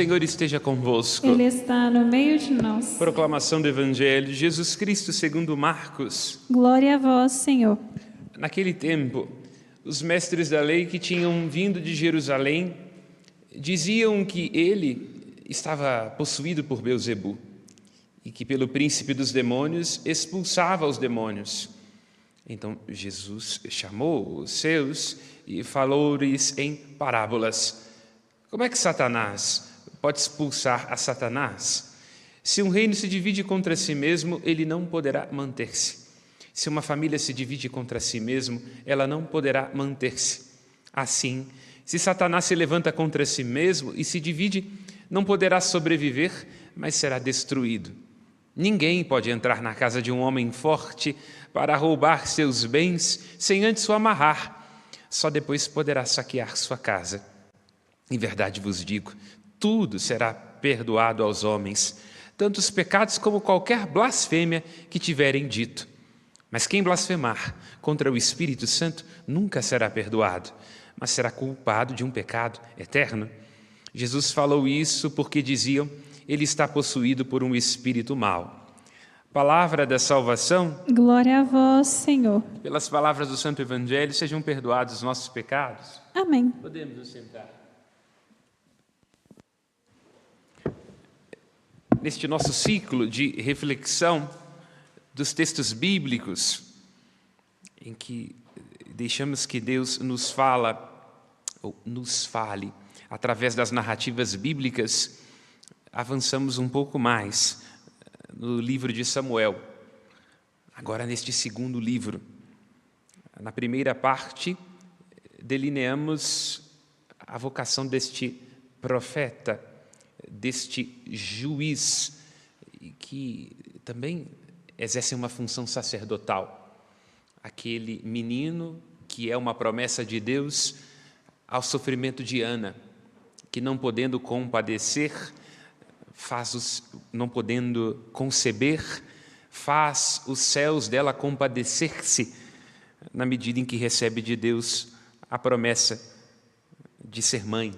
Senhor esteja convosco. Ele está no meio de nós. Proclamação do Evangelho de Jesus Cristo segundo Marcos. Glória a vós, Senhor. Naquele tempo, os mestres da lei que tinham vindo de Jerusalém diziam que ele estava possuído por Beelzebu e que pelo príncipe dos demônios expulsava os demônios. Então Jesus chamou os seus e falou-lhes em parábolas. Como é que Satanás pode expulsar a Satanás? Se um reino se divide contra si mesmo, ele não poderá manter-se. Se uma família se divide contra si mesmo, ela não poderá manter-se. Assim, se Satanás se levanta contra si mesmo e se divide, não poderá sobreviver, mas será destruído. Ninguém pode entrar na casa de um homem forte para roubar seus bens sem antes o amarrar. Só depois poderá saquear sua casa. Em verdade vos digo, tudo será perdoado aos homens, tanto os pecados como qualquer blasfêmia que tiverem dito. Mas quem blasfemar contra o Espírito Santo nunca será perdoado, mas será culpado de um pecado eterno. Jesus falou isso porque diziam, ele está possuído por um espírito mau. Palavra da salvação. Glória a vós, Senhor. Pelas palavras do Santo Evangelho, sejam perdoados os nossos pecados. Amém. Podemos nos sentar. Neste nosso ciclo de reflexão dos textos bíblicos, em que deixamos que Deus nos fale através das narrativas bíblicas, avançamos um pouco mais no livro de Samuel. Agora neste segundo livro, na primeira parte, delineamos a vocação deste profeta, deste juiz, que também exerce uma função sacerdotal. Aquele menino que é uma promessa de Deus ao sofrimento de Ana, que não podendo compadecer, não podendo conceber, faz os céus dela compadecer-se na medida em que recebe de Deus a promessa de ser mãe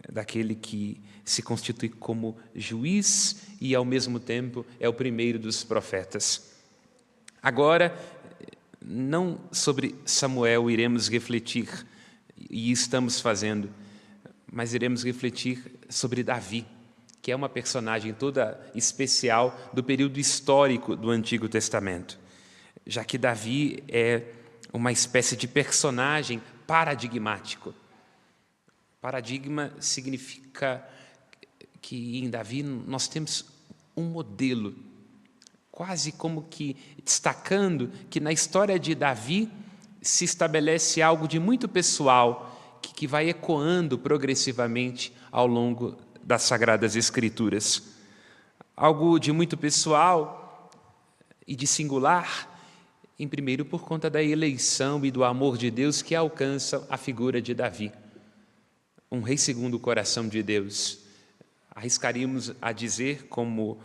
daquele que se constitui como juiz e, ao mesmo tempo, é o primeiro dos profetas. Agora, não sobre Samuel iremos refletir, e estamos fazendo, mas iremos refletir sobre Davi, que é uma personagem toda especial do período histórico do Antigo Testamento, já que Davi é uma espécie de personagem paradigmático. Paradigma significa que em Davi nós temos um modelo, quase como que destacando que na história de Davi se estabelece algo de muito pessoal, que vai ecoando progressivamente ao longo das Sagradas Escrituras. Algo de muito pessoal e de singular, em primeiro por conta da eleição e do amor de Deus que alcança a figura de Davi. Um rei segundo o coração de Deus. Arriscaríamos a dizer, como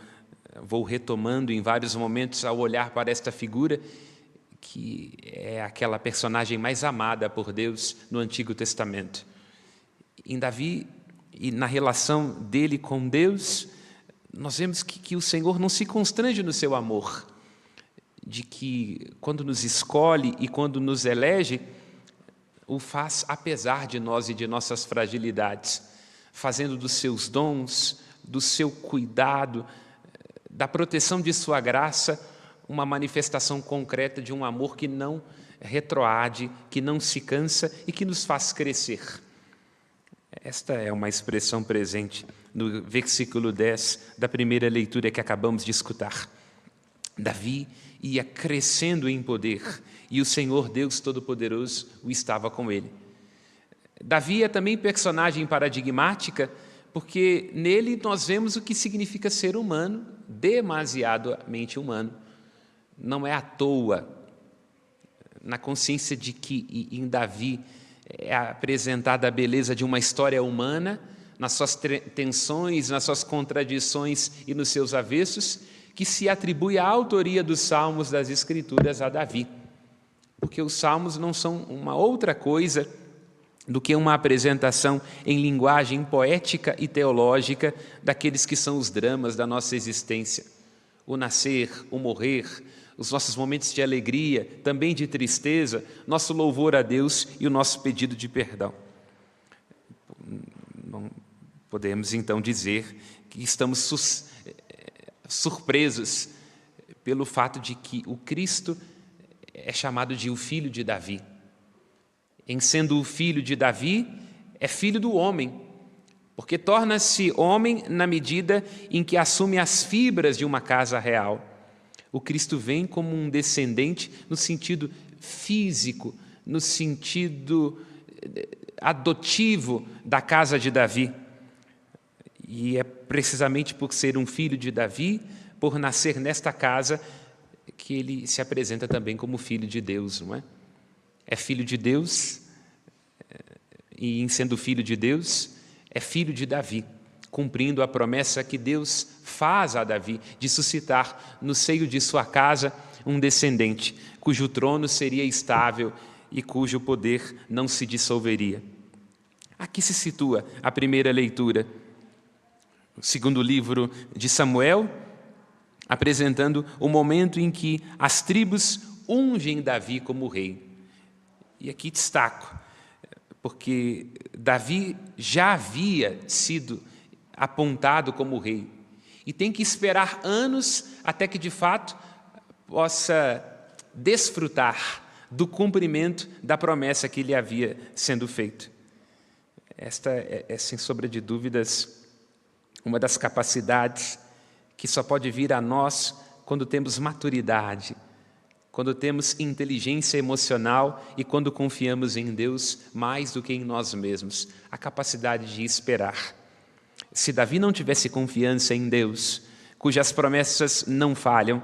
vou retomando em vários momentos ao olhar para esta figura, que é aquela personagem mais amada por Deus no Antigo Testamento. Em Davi e na relação dele com Deus, nós vemos que o Senhor não se constrange no seu amor, de que quando nos escolhe e quando nos elege, o faz apesar de nós e de nossas fragilidades, fazendo dos seus dons, do seu cuidado, da proteção de sua graça, uma manifestação concreta de um amor que não retroage, que não se cansa e que nos faz crescer. Esta é uma expressão presente no versículo 10 da primeira leitura que acabamos de escutar. Davi ia crescendo em poder e o Senhor Deus Todo-Poderoso o estava com ele. Davi é também personagem paradigmática porque nele nós vemos o que significa ser humano, demasiadamente humano. Não é à toa, na consciência de que em Davi é apresentada a beleza de uma história humana, nas suas tensões, nas suas contradições e nos seus avessos, que se atribui a autoria dos salmos das Escrituras a Davi. Porque os salmos não são uma outra coisa do que uma apresentação em linguagem poética e teológica daqueles que são os dramas da nossa existência. O nascer, o morrer, os nossos momentos de alegria, também de tristeza, nosso louvor a Deus e o nosso pedido de perdão. Podemos então dizer que estamos surpresos pelo fato de que o Cristo é chamado de o Filho de Davi. Em sendo o filho de Davi, é filho do homem, porque torna-se homem na medida em que assume as fibras de uma casa real. O Cristo vem como um descendente no sentido físico, no sentido adotivo da casa de Davi. E é precisamente por ser um filho de Davi, por nascer nesta casa, que ele se apresenta também como filho de Deus, não é? É filho de Deus, e em sendo filho de Deus, é filho de Davi, cumprindo a promessa que Deus faz a Davi de suscitar no seio de sua casa um descendente, cujo trono seria estável e cujo poder não se dissolveria. Aqui se situa a primeira leitura, o segundo livro de Samuel, apresentando o momento em que as tribos ungem Davi como rei. E aqui destaco, porque Davi já havia sido apontado como rei e tem que esperar anos até que, de fato, possa desfrutar do cumprimento da promessa que lhe havia sendo feita. Esta é, sem sombra de dúvidas, uma das capacidades que só pode vir a nós quando temos maturidade, quando temos inteligência emocional e quando confiamos em Deus mais do que em nós mesmos, a capacidade de esperar. Se Davi não tivesse confiança em Deus, cujas promessas não falham,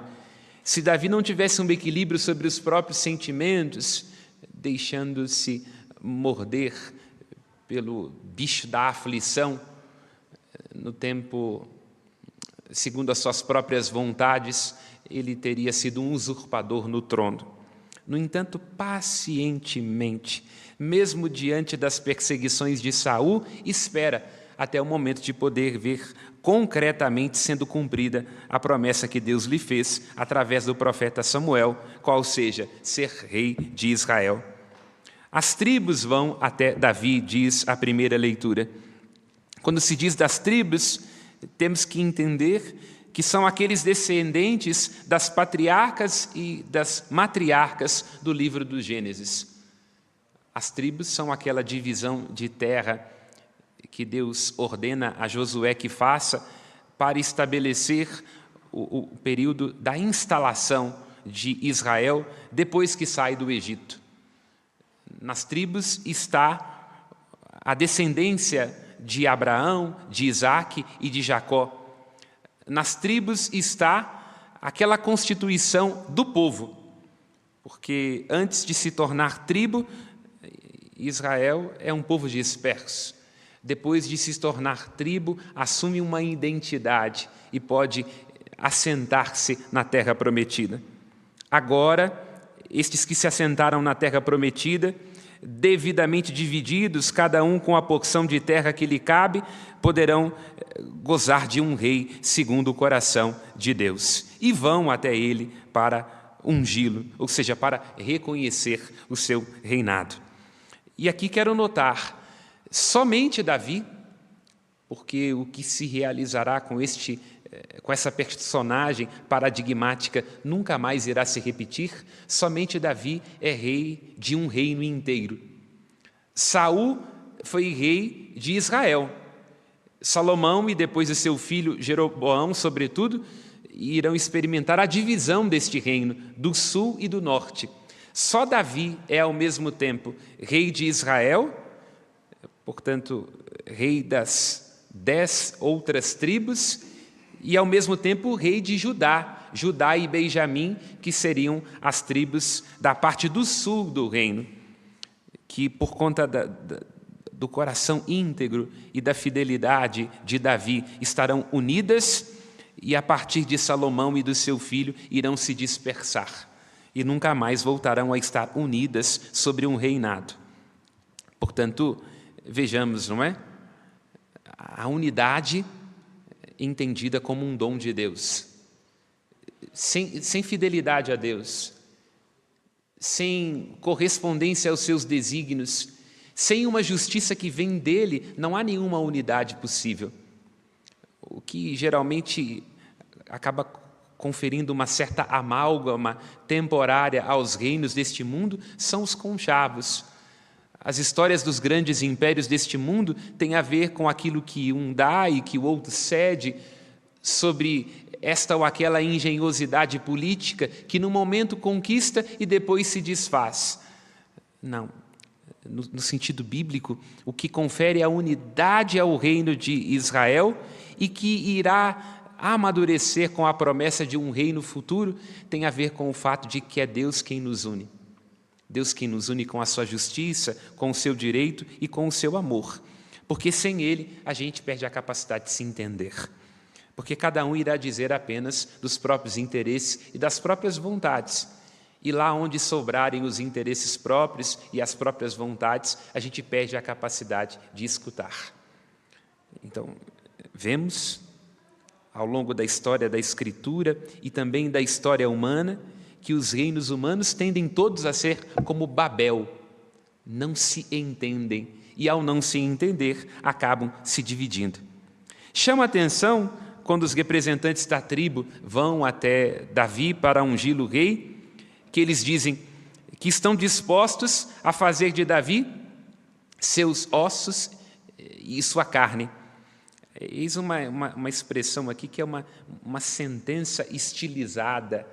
se Davi não tivesse um equilíbrio sobre os próprios sentimentos, deixando-se morder pelo bicho da aflição, no tempo, segundo as suas próprias vontades, ele teria sido um usurpador no trono. No entanto, pacientemente, mesmo diante das perseguições de Saul, espera até o momento de poder ver concretamente sendo cumprida a promessa que Deus lhe fez através do profeta Samuel, qual seja, ser rei de Israel. As tribos vão até Davi, diz a primeira leitura. Quando se diz das tribos, temos que entender que são aqueles descendentes das patriarcas e das matriarcas do livro do Gênesis. As tribos são aquela divisão de terra que Deus ordena a Josué que faça para estabelecer o período da instalação de Israel depois que sai do Egito. Nas tribos está a descendência de Abraão, de Isaque e de Jacó. Nas tribos está aquela constituição do povo, porque antes de se tornar tribo, Israel é um povo disperso. Depois de se tornar tribo, assume uma identidade e pode assentar-se na terra prometida. Agora, estes que se assentaram na terra prometida, devidamente divididos, cada um com a porção de terra que lhe cabe, poderão gozar de um rei segundo o coração de Deus. E vão até ele para ungí-lo, ou seja, para reconhecer o seu reinado. E aqui quero notar, somente Davi, porque o que se realizará com essa personagem paradigmática nunca mais irá se repetir, somente Davi é rei de um reino inteiro. Saul foi rei de Israel. Salomão e depois de seu filho Jeroboão, sobretudo, irão experimentar a divisão deste reino, do sul e do norte. Só Davi é ao mesmo tempo rei de Israel, portanto, rei das 10 outras tribos, e ao mesmo tempo rei de Judá, Judá e Benjamim, que seriam as tribos da parte do sul do reino, que por conta do coração íntegro e da fidelidade de Davi estarão unidas e a partir de Salomão e do seu filho irão se dispersar e nunca mais voltarão a estar unidas sobre um reinado. Portanto, vejamos, não é? A unidade entendida como um dom de Deus. Sem fidelidade a Deus, sem correspondência aos seus desígnios, sem uma justiça que vem dele, não há nenhuma unidade possível. O que geralmente acaba conferindo uma certa amálgama temporária aos reinos deste mundo são os conchavos. As histórias dos grandes impérios deste mundo têm a ver com aquilo que um dá e que o outro cede, sobre esta ou aquela engenhosidade política que no momento conquista e depois se desfaz. Não. No sentido bíblico, o que confere a unidade ao reino de Israel e que irá amadurecer com a promessa de um reino futuro, tem a ver com o fato de que é Deus quem nos une. Deus quem nos une com a sua justiça, com o seu direito e com o seu amor. Porque sem Ele a gente perde a capacidade de se entender. Porque cada um irá dizer apenas dos próprios interesses e das próprias vontades. E lá onde sobrarem os interesses próprios e as próprias vontades, a gente perde a capacidade de escutar. Então, vemos ao longo da história da Escritura e também da história humana, que os reinos humanos tendem todos a ser como Babel, não se entendem e, ao não se entender, acabam se dividindo. Chama a atenção quando os representantes da tribo vão até Davi para ungí-lo rei, que eles dizem que estão dispostos a fazer de Davi seus ossos e sua carne. Eis uma expressão aqui que é uma sentença estilizada.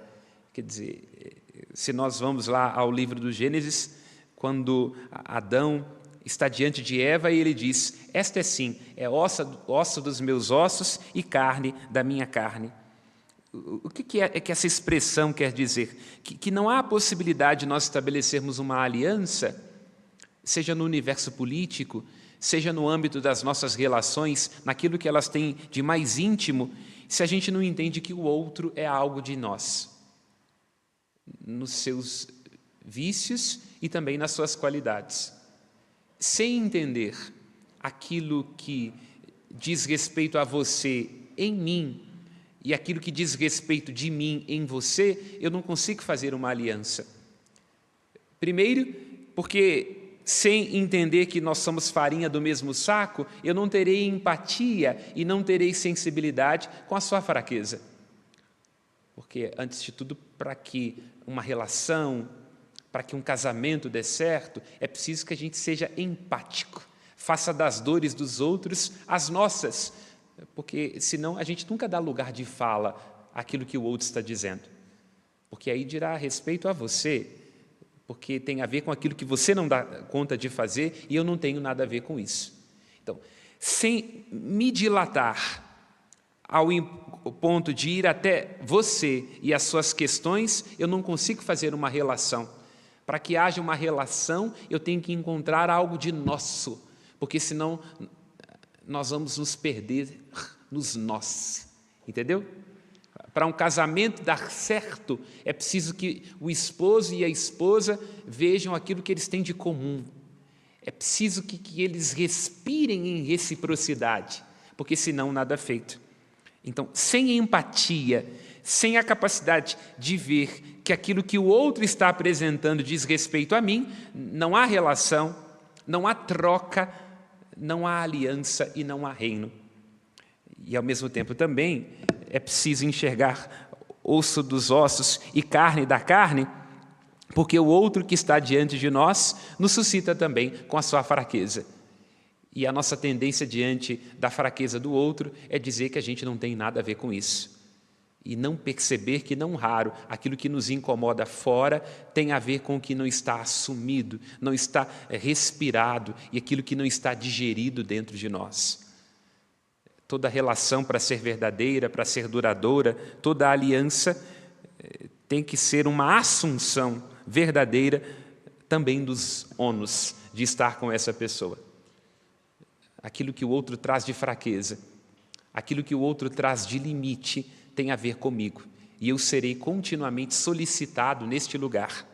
Quer dizer, se nós vamos lá ao livro do Gênesis, quando Adão está diante de Eva e ele diz: esta é sim, é osso dos meus ossos e carne da minha carne. O que é que essa expressão quer dizer? Que não há possibilidade de nós estabelecermos uma aliança, seja no universo político, seja no âmbito das nossas relações, naquilo que elas têm de mais íntimo, se a gente não entende que o outro é algo de nós, nos seus vícios e também nas suas qualidades. Sem entender aquilo que diz respeito a você em mim e aquilo que diz respeito de mim em você, eu não consigo fazer uma aliança. Primeiro, porque sem entender que nós somos farinha do mesmo saco, eu não terei empatia e não terei sensibilidade com a sua fraqueza. Porque, antes de tudo, para que uma relação, para que um casamento dê certo, é preciso que a gente seja empático, faça das dores dos outros as nossas, porque senão a gente nunca dá lugar de fala àquilo que o outro está dizendo, porque aí dirá a respeito a você, porque tem a ver com aquilo que você não dá conta de fazer e eu não tenho nada a ver com isso. Então, sem me dilatar ao ponto de ir até você e as suas questões, eu não consigo fazer uma relação. Para que haja uma relação, eu tenho que encontrar algo de nosso, porque senão nós vamos nos perder nos nós. Entendeu? Para um casamento dar certo, é preciso que o esposo e a esposa vejam aquilo que eles têm de comum. É preciso que eles respirem em reciprocidade, porque senão nada é feito. Então, sem empatia, sem a capacidade de ver que aquilo que o outro está apresentando diz respeito a mim, não há relação, não há troca, não há aliança e não há reino. E, ao mesmo tempo, também é preciso enxergar osso dos ossos e carne da carne, porque o outro que está diante de nós nos suscita também com a sua fraqueza. E a nossa tendência diante da fraqueza do outro é dizer que a gente não tem nada a ver com isso. E não perceber que, não raro, aquilo que nos incomoda fora tem a ver com o que não está assumido, não está respirado e aquilo que não está digerido dentro de nós. Toda relação, para ser verdadeira, para ser duradoura, toda aliança tem que ser uma assunção verdadeira também dos ônus de estar com essa pessoa. Aquilo que o outro traz de fraqueza, aquilo que o outro traz de limite, tem a ver comigo. E eu serei continuamente solicitado neste lugar.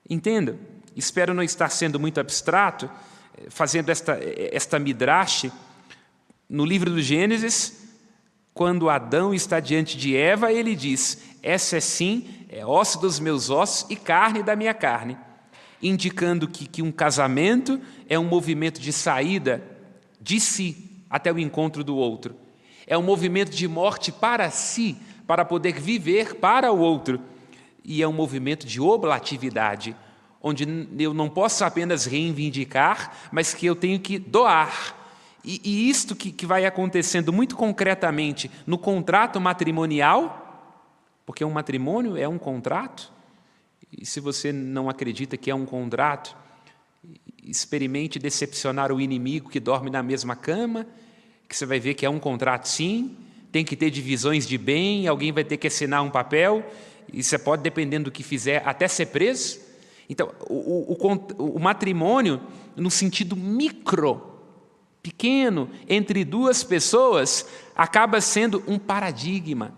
Entenda, espero não estar sendo muito abstrato, fazendo esta midrash, no livro do Gênesis, quando Adão está diante de Eva, ele diz: essa sim é osso dos meus ossos e carne da minha carne, indicando que um casamento é um movimento de saída de si até o encontro do outro. É um movimento de morte para si, para poder viver para o outro. E é um movimento de oblatividade, onde eu não posso apenas reivindicar, mas que eu tenho que doar. E isto que vai acontecendo muito concretamente no contrato matrimonial, porque um matrimônio é um contrato, e se você não acredita que é um contrato, experimente decepcionar o inimigo que dorme na mesma cama, que você vai ver que é um contrato sim, tem que ter divisões de bem, alguém vai ter que assinar um papel, e você pode, dependendo do que fizer, até ser preso. Então, o matrimônio, no sentido micro, pequeno, entre duas pessoas, acaba sendo um paradigma,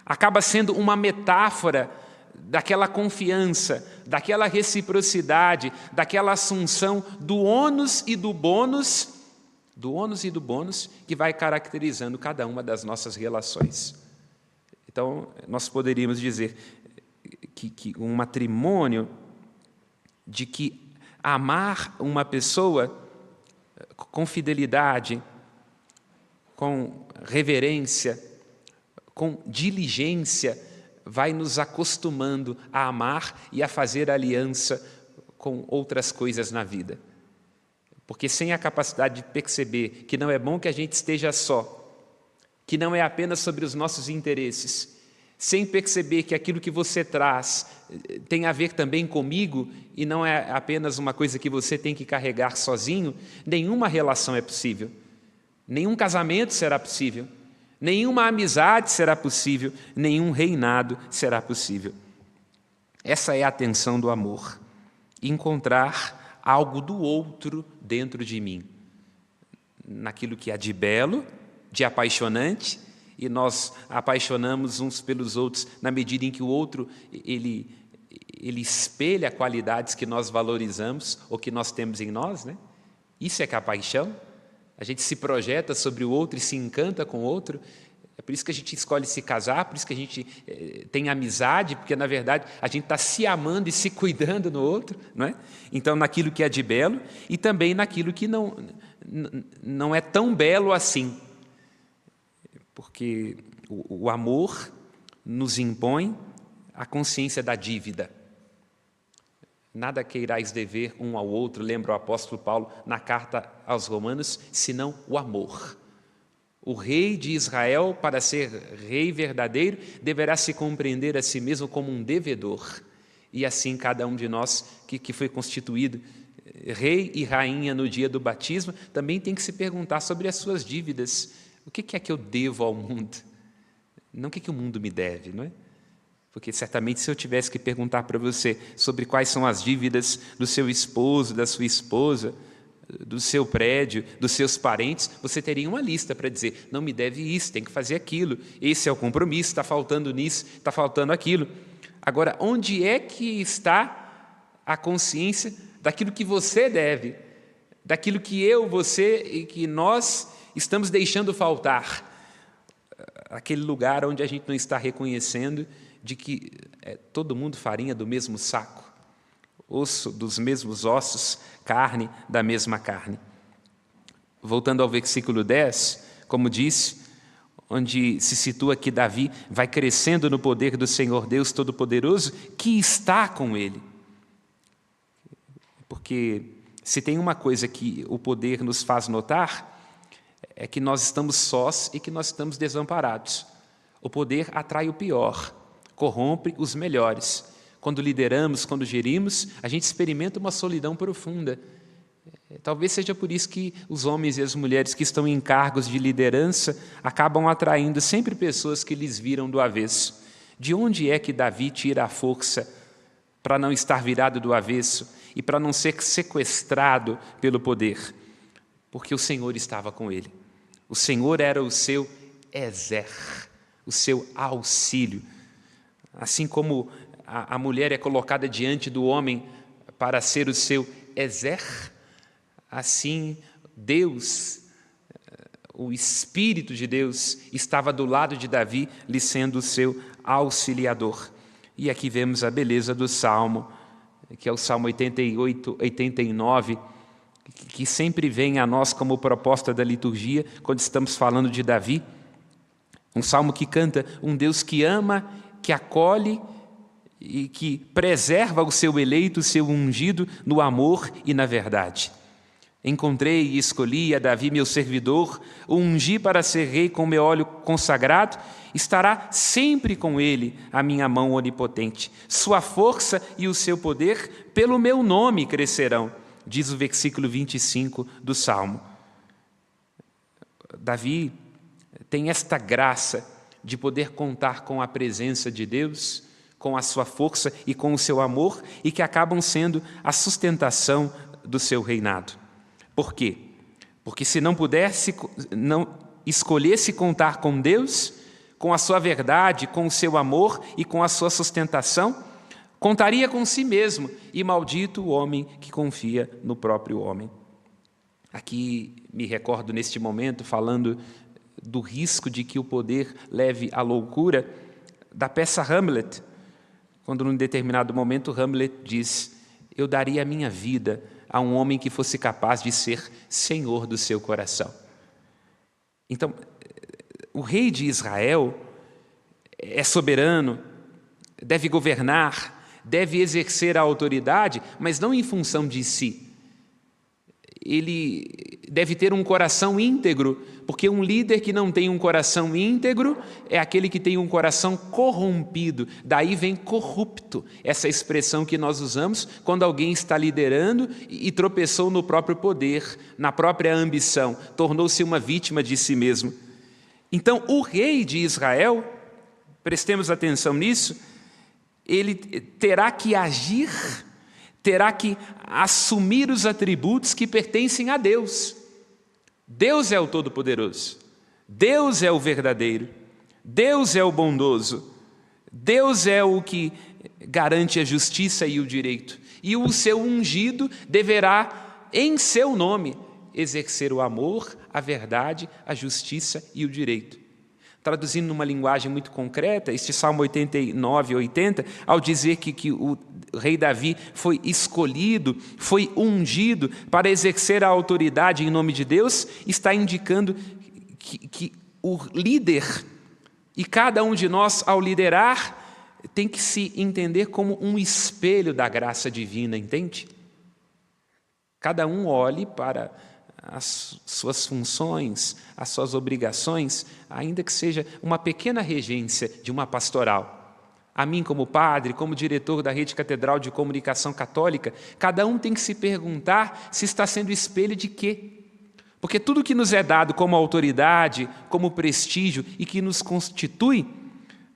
acaba sendo uma metáfora daquela confiança, daquela reciprocidade, daquela assunção do ônus e do bônus, que vai caracterizando cada uma das nossas relações. Então, nós poderíamos dizer que um matrimônio, de que amar uma pessoa com fidelidade, com reverência, com diligência, vai nos acostumando a amar e a fazer aliança com outras coisas na vida. Porque sem a capacidade de perceber que não é bom que a gente esteja só, que não é apenas sobre os nossos interesses, sem perceber que aquilo que você traz tem a ver também comigo e não é apenas uma coisa que você tem que carregar sozinho, nenhuma relação é possível, nenhum casamento será possível, nenhuma amizade será possível, nenhum reinado será possível. Essa é a tensão do amor, encontrar algo do outro dentro de mim, naquilo que há de belo, de apaixonante, e nós apaixonamos uns pelos outros na medida em que o outro ele espelha qualidades que nós valorizamos ou que nós temos em nós, né? Isso é que é a paixão. A gente se projeta sobre o outro e se encanta com o outro. É por isso que a gente escolhe se casar, por isso que a gente tem amizade, porque, na verdade, a gente está se amando e se cuidando no outro, não é? Então, naquilo que é de belo e também naquilo que não é tão belo assim. Porque o amor nos impõe a consciência da dívida. Nada queirais dever um ao outro, lembra o apóstolo Paulo na carta aos Romanos, senão o amor. O rei de Israel, para ser rei verdadeiro, deverá se compreender a si mesmo como um devedor. E assim cada um de nós que foi constituído rei e rainha no dia do batismo, também tem que se perguntar sobre as suas dívidas. O que é que eu devo ao mundo? Não o que o mundo me deve, não é? Porque certamente se eu tivesse que perguntar para você sobre quais são as dívidas do seu esposo, da sua esposa, do seu prédio, dos seus parentes, você teria uma lista para dizer: não me deve isso, tem que fazer aquilo, esse é o compromisso, está faltando nisso, está faltando aquilo. Agora, onde é que está a consciência daquilo que você deve, daquilo que eu, você e que nós estamos deixando faltar? Aquele lugar onde a gente não está reconhecendo de que é todo mundo farinha do mesmo saco, osso dos mesmos ossos, carne da mesma carne. Voltando ao versículo 10, como disse, onde se situa que Davi vai crescendo no poder do Senhor Deus Todo-Poderoso, que está com ele. Porque se tem uma coisa que o poder nos faz notar, é que nós estamos sós e que nós estamos desamparados. O poder atrai o pior, corrompe os melhores. Quando lideramos, quando gerimos, a gente experimenta uma solidão profunda. Talvez seja por isso que os homens e as mulheres que estão em cargos de liderança acabam atraindo sempre pessoas que lhes viram do avesso. De onde é que Davi tira a força para não estar virado do avesso e para não ser sequestrado pelo poder? Porque o Senhor estava com ele. O Senhor era o seu ezer, o seu auxílio. Assim como a mulher é colocada diante do homem para ser o seu ezer, Assim, Deus, o Espírito de Deus, estava do lado de Davi, lhe sendo o seu auxiliador. E aqui vemos a beleza do Salmo, que é o Salmo 88, 89, que sempre vem a nós como proposta da liturgia, quando estamos falando de Davi. Um salmo que canta um Deus que ama, que acolhe e que preserva o seu eleito, o seu ungido, no amor e na verdade. Encontrei e escolhi a Davi, meu servidor, o ungi para ser rei com meu óleo consagrado, estará sempre com ele a minha mão onipotente. Sua força e o seu poder pelo meu nome crescerão, diz o versículo 25 do Salmo. Davi tem esta graça de poder contar com a presença de Deus, com a sua força e com o seu amor, e que acabam sendo a sustentação do seu reinado. Por quê? Porque se não escolhesse contar com Deus, com a sua verdade, com o seu amor e com a sua sustentação, contaria com si mesmo, e maldito o homem que confia no próprio homem. Aqui me recordo neste momento, falando do risco de que o poder leve à loucura, da peça Hamlet, quando num determinado momento Hamlet diz: eu daria a minha vida a um homem que fosse capaz de ser senhor do seu coração. Então, o rei de Israel é soberano, deve governar, deve exercer a autoridade, mas não em função de si. Ele deve ter um coração íntegro, porque um líder que não tem um coração íntegro é aquele que tem um coração corrompido. Daí vem corrupto, essa expressão que nós usamos quando alguém está liderando e tropeçou no próprio poder, na própria ambição, tornou-se uma vítima de si mesmo. Então, o rei de Israel, prestemos atenção nisso, ele terá que agir, terá que assumir os atributos que pertencem a Deus. Deus é o Todo-Poderoso, Deus é o verdadeiro, Deus é o bondoso, Deus é o que garante a justiça e o direito. E o seu ungido deverá, em seu nome, exercer o amor, a verdade, a justiça e o direito. Traduzindo numa linguagem muito concreta, este Salmo 89 e 80, ao dizer que o rei Davi foi escolhido, foi ungido para exercer a autoridade em nome de Deus, está indicando que o líder, e cada um de nós, ao liderar, tem que se entender como um espelho da graça divina, entende? Cada um olhe para as suas funções, as suas obrigações, ainda que seja uma pequena regência de uma pastoral. A mim, como padre, como diretor da Rede Catedral de Comunicação Católica, cada um tem que se perguntar se está sendo espelho de quê? Porque tudo que nos é dado como autoridade, como prestígio e que nos constitui,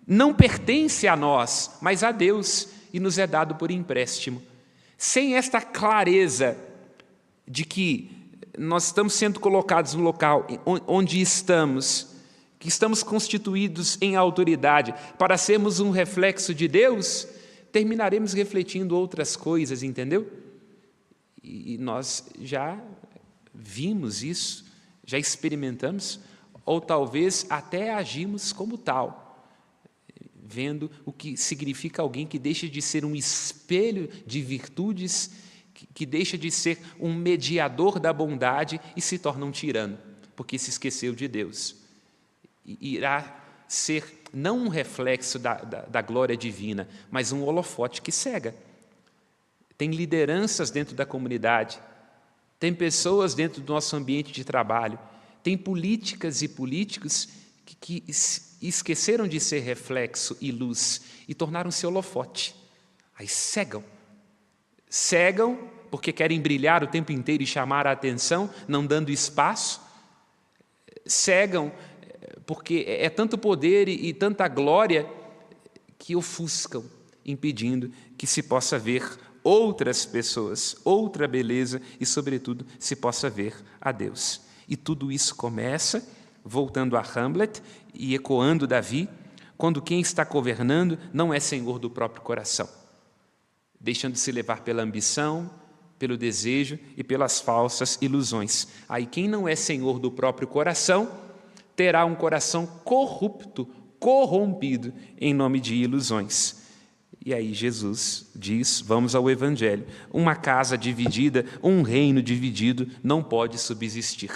não pertence a nós, mas a Deus, e nos é dado por empréstimo. Sem esta clareza de que nós estamos sendo colocados no local onde estamos, que estamos constituídos em autoridade para sermos um reflexo de Deus, terminaremos refletindo outras coisas, entendeu? E nós já vimos isso, já experimentamos, ou talvez até agimos como tal, vendo o que significa alguém que deixa de ser um espelho de virtudes, que deixa de ser um mediador da bondade e se torna um tirano, porque se esqueceu de Deus. E irá ser não um reflexo da glória divina, mas um holofote que cega. Tem lideranças dentro da comunidade, tem pessoas dentro do nosso ambiente de trabalho, tem políticas e políticos que esqueceram de ser reflexo e luz e tornaram-se holofote. Aí cegam porque querem brilhar o tempo inteiro e chamar a atenção, não dando espaço. Cegam porque é tanto poder e tanta glória que ofuscam, impedindo que se possa ver outras pessoas, outra beleza e, sobretudo, se possa ver a Deus. E tudo isso começa, voltando a Hamlet e ecoando Davi, quando quem está governando não é senhor do próprio coração, deixando-se levar pela ambição, pelo desejo e pelas falsas ilusões. Aí quem não é senhor do próprio coração terá um coração corrupto, corrompido em nome de ilusões. E aí Jesus diz, vamos ao Evangelho, uma casa dividida, um reino dividido não pode subsistir.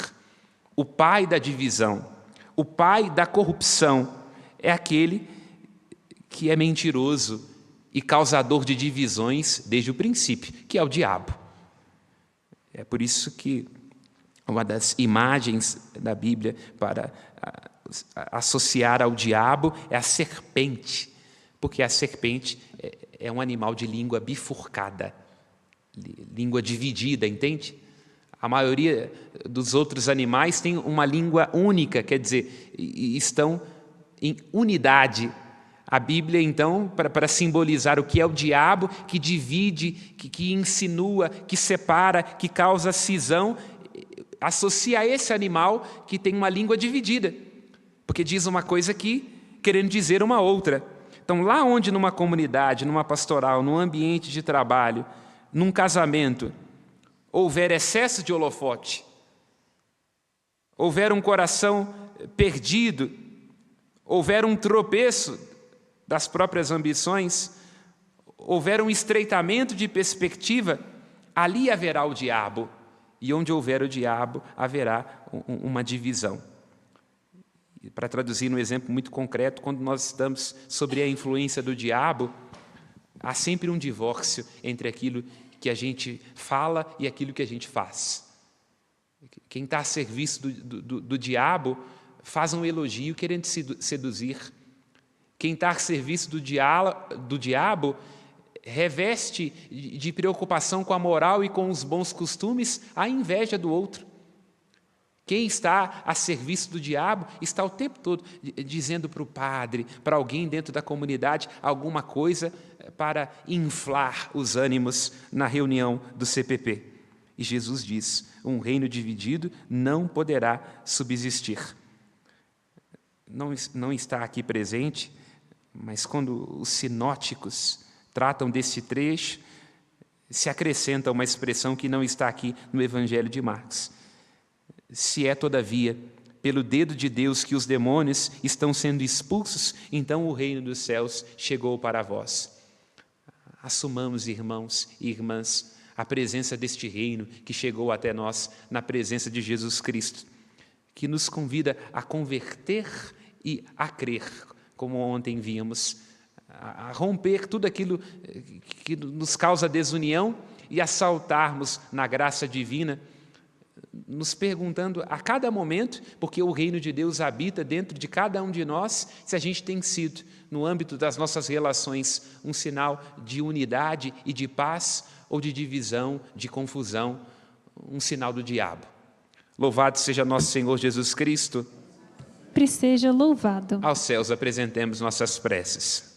O pai da divisão, o pai da corrupção é aquele que é mentiroso e causador de divisões desde o princípio, que é o diabo. É por isso que uma das imagens da Bíblia para associar ao diabo é a serpente, porque a serpente é um animal de língua bifurcada, língua dividida, entende? A maioria dos outros animais tem uma língua única, quer dizer, estão em unidade. A Bíblia, então, para simbolizar o que é o diabo, que divide, que insinua, que separa, que causa cisão, associa a esse animal que tem uma língua dividida, porque diz uma coisa aqui, querendo dizer uma outra. Então, lá onde numa comunidade, numa pastoral, num ambiente de trabalho, num casamento, houver excesso de holofote, houver um coração perdido, houver um tropeço das próprias ambições, houver um estreitamento de perspectiva, ali haverá o diabo. E onde houver o diabo, haverá uma divisão. E para traduzir num exemplo muito concreto, quando nós estamos sobre a influência do diabo, há sempre um divórcio entre aquilo que a gente fala e aquilo que a gente faz. Quem está a serviço do diabo faz um elogio querendo seduzir. Quem está a serviço do diabo reveste de preocupação com a moral e com os bons costumes a inveja do outro. Quem está a serviço do diabo está o tempo todo dizendo para o padre, para alguém dentro da comunidade, alguma coisa para inflar os ânimos na reunião do CPP. E Jesus diz, um reino dividido não poderá subsistir. Não está aqui presente, mas quando os sinóticos tratam desse trecho, se acrescenta uma expressão que não está aqui no Evangelho de Marcos. Se é, todavia, pelo dedo de Deus que os demônios estão sendo expulsos, então o reino dos céus chegou para vós. Assumamos, irmãos e irmãs, a presença deste reino que chegou até nós na presença de Jesus Cristo, que nos convida a converter e a crer, como ontem vimos, a romper tudo aquilo que nos causa desunião e a saltarmos na graça divina, nos perguntando a cada momento, porque o reino de Deus habita dentro de cada um de nós, se a gente tem sido, no âmbito das nossas relações, um sinal de unidade e de paz, ou de divisão, de confusão, um sinal do diabo. Louvado seja nosso Senhor Jesus Cristo. Seja louvado. Aos céus apresentemos nossas preces.